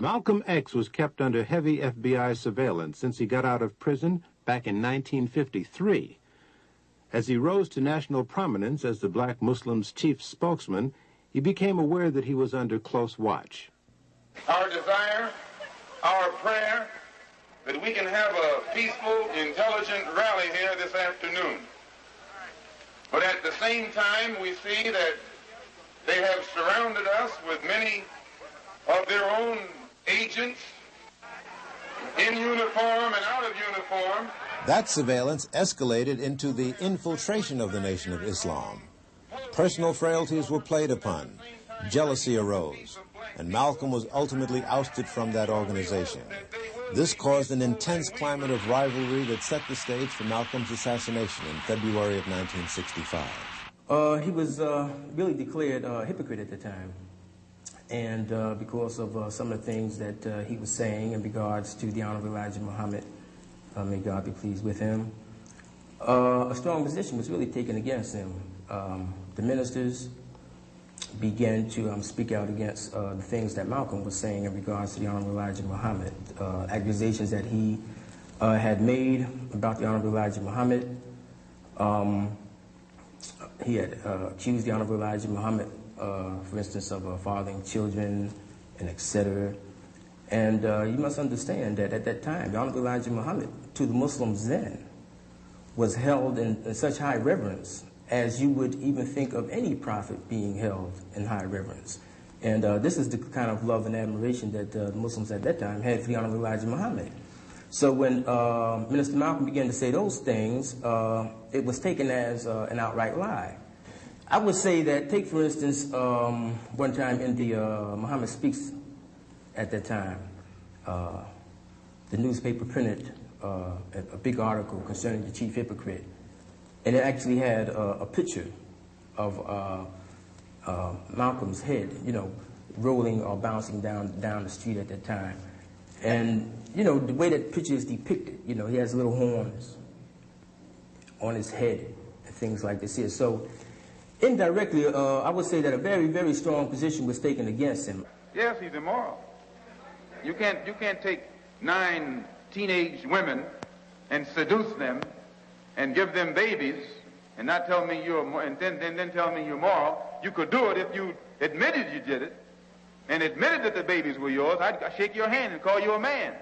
Malcolm X was kept under heavy FBI surveillance since he got out of prison back in 1953. As he rose to national prominence as the black Muslims' chief spokesman, he became aware that he was under close watch. Our desire, our prayer, that we can have a peaceful, intelligent rally here this afternoon. But at the same time, we see that they have surrounded us with many of their own agents in uniform and out of uniform. That surveillance escalated into the infiltration of the Nation of Islam. Personal frailties were played upon, jealousy arose, and Malcolm was ultimately ousted from that organization. This caused an intense climate of rivalry that set the stage for Malcolm's assassination in February of 1965. He was really declared a hypocrite at the time. And because of some of the things that he was saying in regards to the Honorable Elijah Muhammad, may God be pleased with him, a strong position was really taken against him. The ministers began to speak out against the things that Malcolm was saying in regards to the Honorable Elijah Muhammad, accusations that he had made about the Honorable Elijah Muhammad. He had accused the Honorable Elijah Muhammad, for instance, of fathering children and etc. And you must understand that at that time, the Honorable Elijah Muhammad, to the Muslims then, was held in such high reverence as you would even think of any prophet being held in high reverence. And this is the kind of love and admiration that the Muslims at that time had for the Honorable Elijah Muhammad. So when Minister Malcolm began to say those things, it was taken as an outright lie. I would say that, take for instance, one time in the Muhammad Speaks at that time, the newspaper printed a big article concerning the chief hypocrite. And it actually had a picture of Malcolm's head, you know, rolling or bouncing down the street at that time. And, you know, the way that picture is depicted, you know, he has little horns on his head and things like this here. So indirectly, I would say that a very, very strong position was taken against him. Yes, he's immoral. You can't take 9 teenage women and seduce them and give them babies and not tell me and then tell me you're moral. You could do it if you admitted you did it and admitted that the babies were yours. I'd shake your hand and call you a man.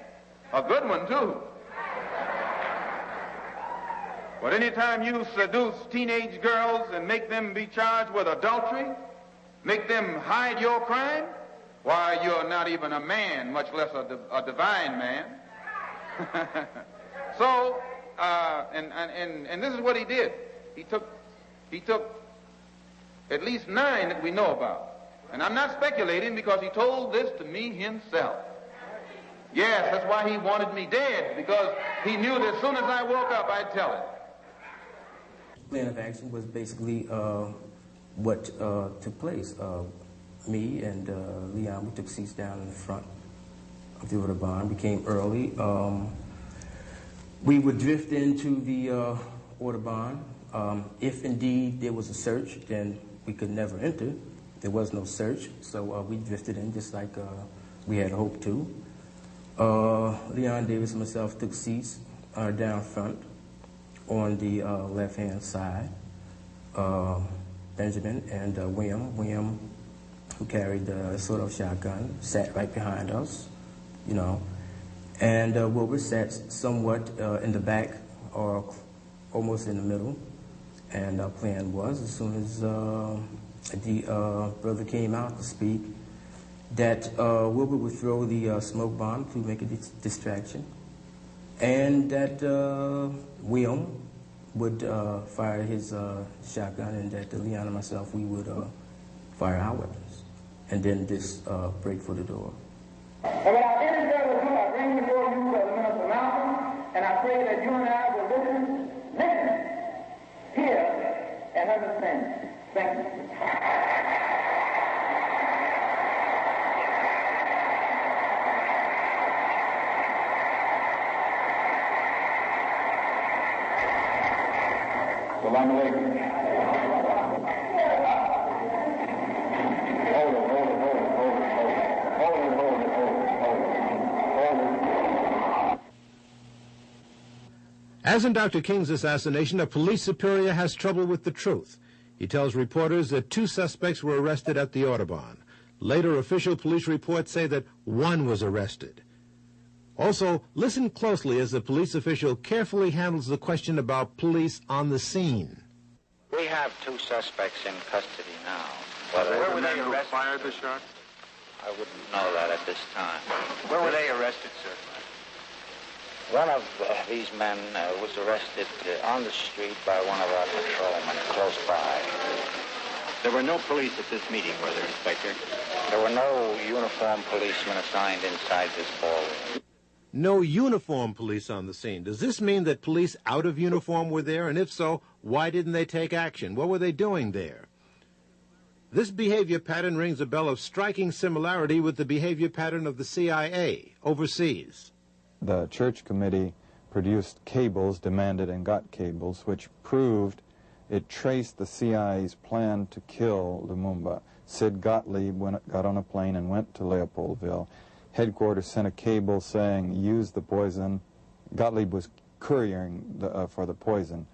A good one, too. But anytime you seduce teenage girls and make them be charged with adultery, make them hide your crime, why, you're not even a man, much less a divine man. So, and this is what he did. He took at least 9 that we know about. And I'm not speculating because he told this to me himself. Yes, that's why he wanted me dead, because he knew that as soon as I woke up, I'd tell it. Plan of action was basically what took place. Me and Leon, we took seats down in the front of the Autobahn. We came early. We would drift into the Autobahn. If indeed there was a search, then we could never enter. There was no search, so we drifted in just like we had hoped to. Leon Davis and myself took seats down front on the left-hand side. Benjamin and William, who carried the sort-of shotgun, sat right behind us, you know. And Wilbur sat somewhat in the back or almost in the middle. And our plan was, as soon as the brother came out to speak, that Wilbur would throw the smoke bomb to make a distraction, and that William would fire his shotgun, and that Leon and myself, we would fire our weapons, and then just break for the door. And without any further ado, I bring before you Minister Malcolm, and I pray that you and I will listen, hear, and understand. Thank you. Assalamu alaikum. Hold it. As in Dr. King's assassination, a police superior has trouble with the truth. He tells reporters that 2 suspects were arrested at the Audubon. Later, official police reports say that 1 was arrested. Also, listen closely as the police official carefully handles the question about police on the scene. We have 2 suspects in custody now. Where were they arrested? Who fired the shot? I wouldn't know that at this time. Where were they arrested, sir? One of these men was arrested on the street by one of our patrolmen close by. There were no police at this meeting, were there, Inspector? There were no uniformed policemen assigned inside this ballroom. No uniformed police on the scene. Does this mean that police out of uniform were there? And if so, why didn't they take action? What were they doing there? This behavior pattern rings a bell of striking similarity with the behavior pattern of the CIA overseas. The church committee produced cables, demanded and got cables, which proved it traced the CIA's plan to kill Lumumba. Sid Gottlieb got on a plane and went to Leopoldville. Headquarters sent a cable saying, use the poison. Gottlieb was couriering for the poison.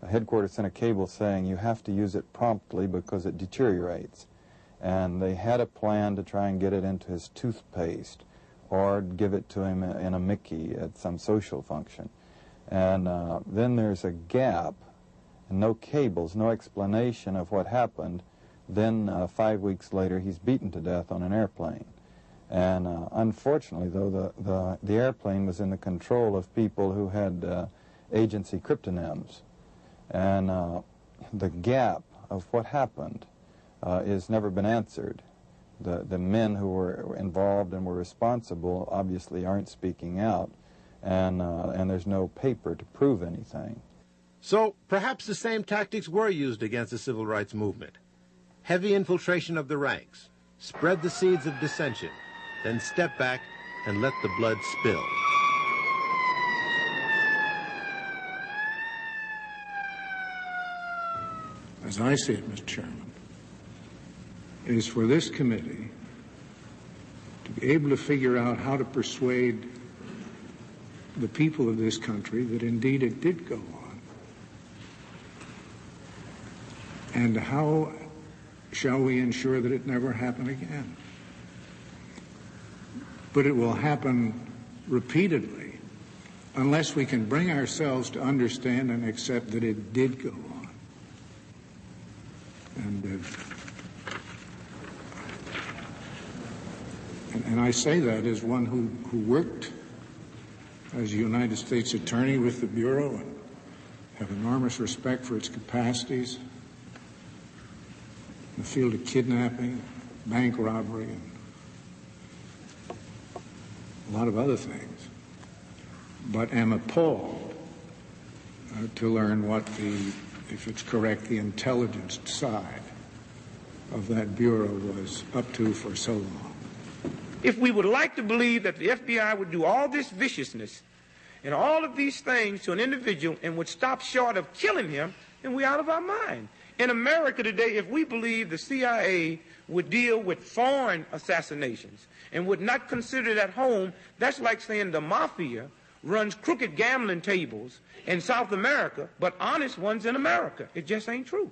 Headquarters sent a cable saying, you have to use it promptly because it deteriorates. And they had a plan to try and get it into his toothpaste or give it to him in a Mickey at some social function. And then there's a gap, and no cables, no explanation of what happened. Then 5 weeks later, he's beaten to death on an airplane. And unfortunately, though, the airplane was in the control of people who had agency cryptonyms. And the gap of what happened has never been answered. The men who were involved and were responsible obviously aren't speaking out, and there's no paper to prove anything. So perhaps the same tactics were used against the civil rights movement. Heavy infiltration of the ranks, spread the seeds of dissension, then step back and let the blood spill. As I see it, Mr. Chairman, it is for this committee to be able to figure out how to persuade the people of this country that indeed it did go on. And how shall we ensure that it never happen again? But it will happen repeatedly unless we can bring ourselves to understand and accept that it did go on. And I say that as one who worked as a United States attorney with the Bureau and have enormous respect for its capacities in the field of kidnapping, bank robbery, and a lot of other things, but am appalled to learn what if it's correct, the intelligence side of that Bureau was up to for so long. If we would like to believe that the FBI would do all this viciousness and all of these things to an individual and would stop short of killing him, then we're out of our mind. In America today, if we believe the CIA would deal with foreign assassinations and would not consider it at home, that's like saying the mafia runs crooked gambling tables in South America, but honest ones in America. It just ain't true.